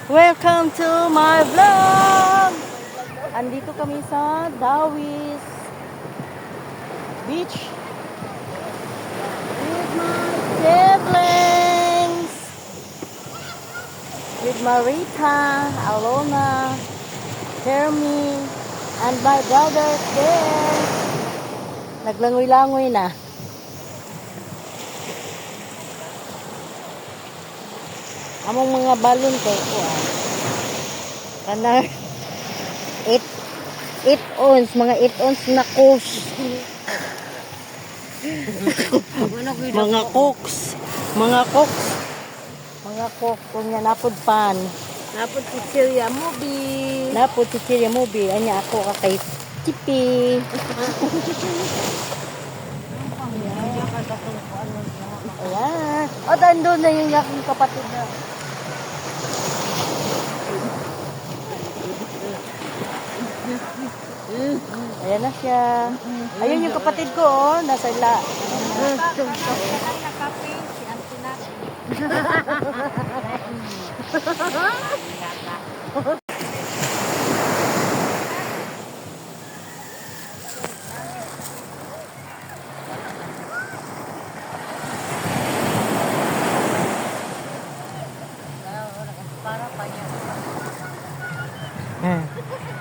Welcome to my vlog! Andito kami sa Dawis Beach with my siblings, with Marita, Alona, Hermie, and my brothers there. Naglangoy-langoy na. Among mga balon kay ko kanang 8 ounce, mga 8 ounce na coke. Mga coke kunya napod pan. Napod chichirya movie. Napod chichirya movie. Anya ako kay Chippy. Ayan. O, doon na yung aking kapatid na. Ayan na siya. Ayun yung kapatid ko, oh. Nasa ila.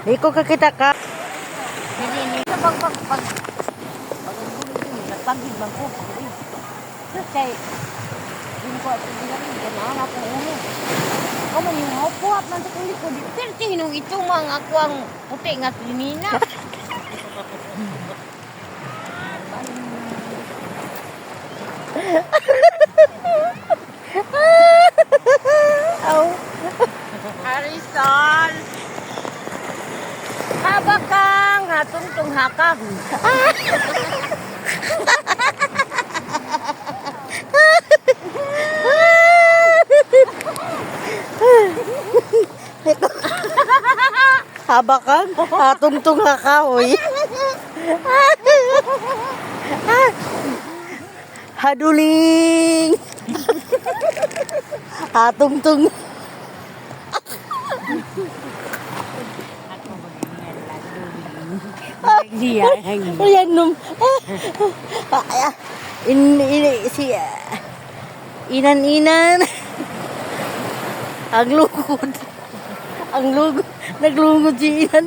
Di ko kakita ka. Hindi pag nagpagid bang ko. Kay hindi ko at hindi namin ganahan ako ulo. Ako man yung haupuap man sa kulit ko. Perti hinong ito mga ako ang puti nga tinina. Harrison! Habakang hatong hakag. Habakan, hatong-tung hakahoy. Haduling. Hatong-tung. Ayan nung inan ang lugod naglungod si inan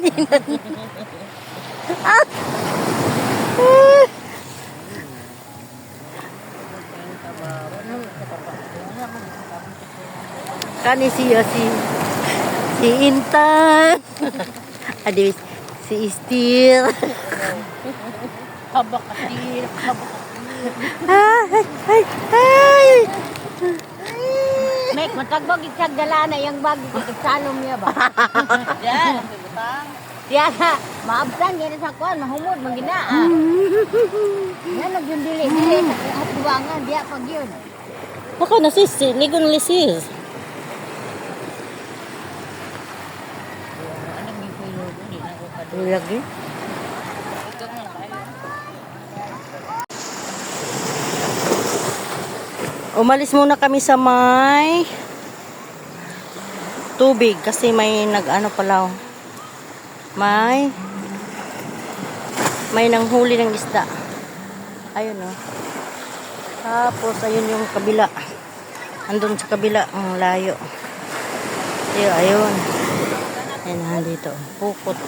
kani siya si Intan adi si Istir Habakatir. ay Mek, matagbag iksag dala na yung bagi kiksalom niya ba? Yan, butang. Yan, maabsan yan sa kuwan, mahumod, magina. Yan, nagyundili sa hatubangan, diya pag yun. ako na sis, ligon lisis Anong yung pulo ko, di na ko pa lagi. Umalis muna kami sa may tubig kasi may nag-ano pala may nanghuli ng isda. Ayun oh. Tapos ayun yung kabila. Andun sa kabila ang layo. Ayun. Ayun dito. Pukot.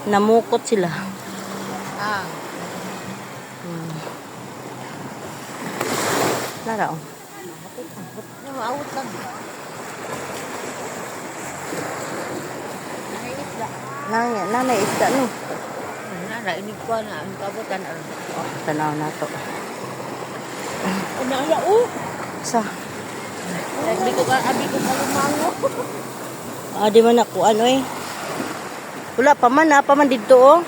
Namukot sila. Lara oh. Maawot lang. Nanay isda no. Inig ko na, ang kabutan. Oh, tanaw na to. Nala, Sa? Abi ko kalumango. Di man ako ano eh. Wala pa man dito oh.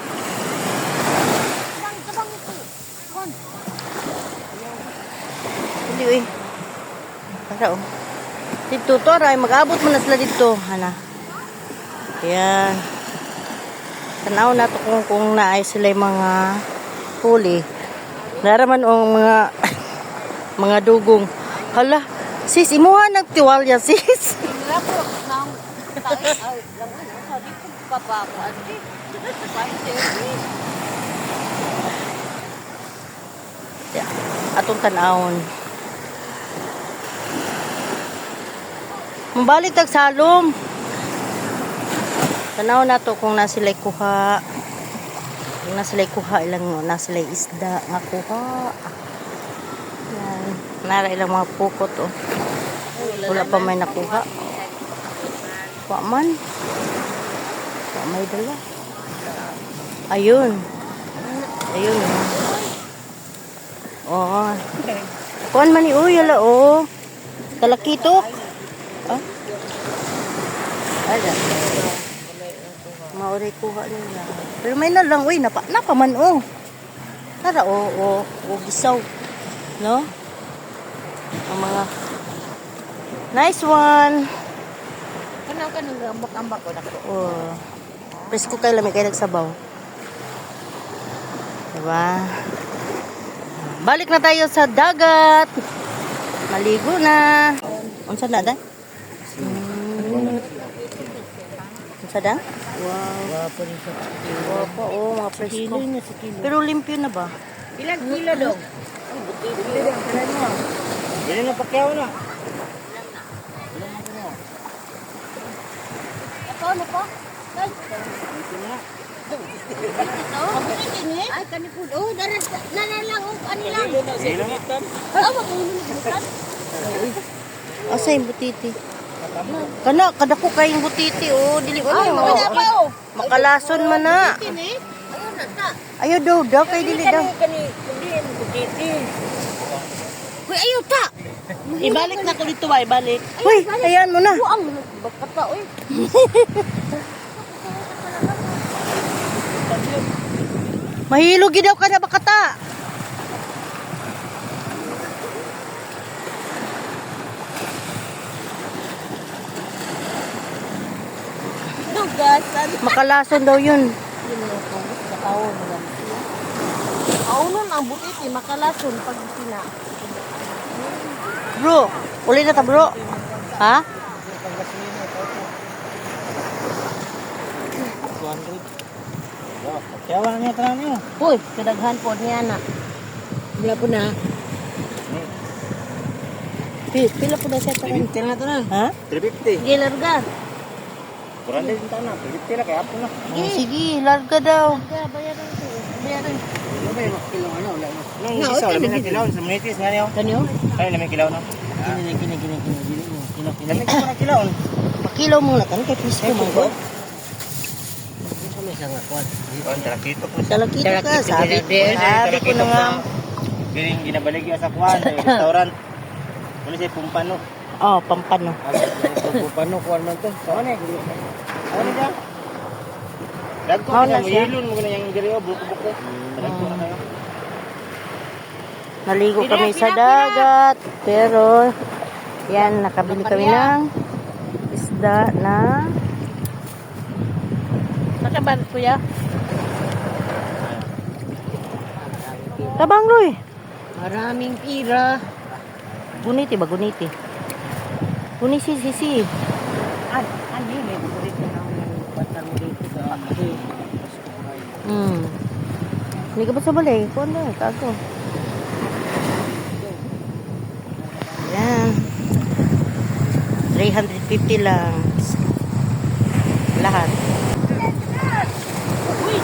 Hindi eh. Tara oh. Dito to ray mag-abot man na sila dito. Hana. Ayan. Tanaw na to kung naay sila yung mga huli. Naraman ang mga dugong. Hala, sis, imuha nagtiwalya, sis. Wala po, ang tayo. Ay, laman. Sabi ko, papakuan. Yeah. Atong tanawon. Mabalik tag salom. Tanaw na to kung nasilay kuha. Kung nasilay kuha ilang nasilay isda nga kuha. Yan. Nara ilang mga pukot oh. Wala pa may nakuha. Wa man. Wa may dala. Ayun. Ayun. Oh. Kuan man ni uyala oh. Talakitok. Ah? Ada. Mauri kuha nila. Pero may na lang, uy, napaman, oh. Tara, gisaw. No? Ang mga, nice one. Kanang ambak-ambak ko nako. Oh. Presko kay lamig kay nagsabaw. Diba? Balik na tayo sa dagat. Maligo na. Unsa na da? Unsa da? Wow. Wapa, oh, mga presko. Pero limpyo na ba? Ilang kilo dong? Jadi na pakyaw na. Ako na po? Ay, kanipod. Oh, daras na lang. Kanilang. Oh, mapunin bukan. Asa yung butiti? Kada ko kayong butiti, oh. Dili ko Ay, na. wala pa oh. Makalason man na. Ayun na ta. Ayaw daw, kay dili daw. Uy, ayaw ta. Ibalik na ko dito ba, ibalik. Uy, ayan mo na. Buang bakata oy. Mahilog gid daw ka na bakata. Dugasan. Makalason daw yun. Aunon ang butiti makalason pag sina. Bro, uli na ta bro. Ha? 200. Oh, pakyaw na niya tanan niyo. Uy, kadaghan po niya na. Bila po na. Pila po na siya tanan. 350 na tanan. Ha? 350. Gilar ga. Kurang din tanan. 350 lang kaya hapon na. Oh, sige, larga daw. Bayaran ko. Bayaran. Ano ba yung kilo ano? Nung isa, lamin na kilaw sa munitis nga niyo. Kanyo? Ay, lamin kilaw na. Kini. Lamin ko na kilaw. Pakilaw mo na tan kay pisko man ko. On trakito ko. Talakito ka, sabi ko na nga. Giring ginabalik yung sa kuan sa restaurant. Ano siya pumpano. Oh, pampano. Pumpano kuan man to. Saan eh? Ano niya? Dagko Mao na na siya. hilon mo na yung diriyo buko-buko. Dagko na kayo. Naligo kami sa dagat, pero yan, nakabili kami ng isda na nakaban kuya. Tabang Roy. Maraming pira. Guniti ba guniti? Gunisi sisi. Ano yun? May bukulit na ako ng batar mo dito sa Hindi ka ba sa balay? Kuha na, kago. Yan. 350 lang. Lahat.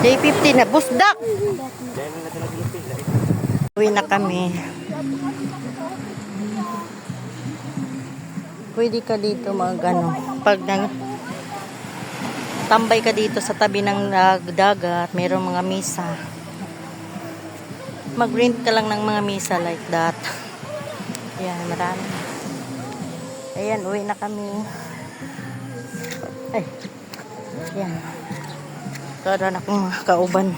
Day 50 na. Busdak! Uwi na kami. Pwede ka dito pag tambay ka dito sa tabi ng dagat, mayroong mga misa. Mag-rent ka lang ng mga misa like that. Yan, marami. Ayan, uwi na kami. Ay. Yan. Karan akong mga kauban.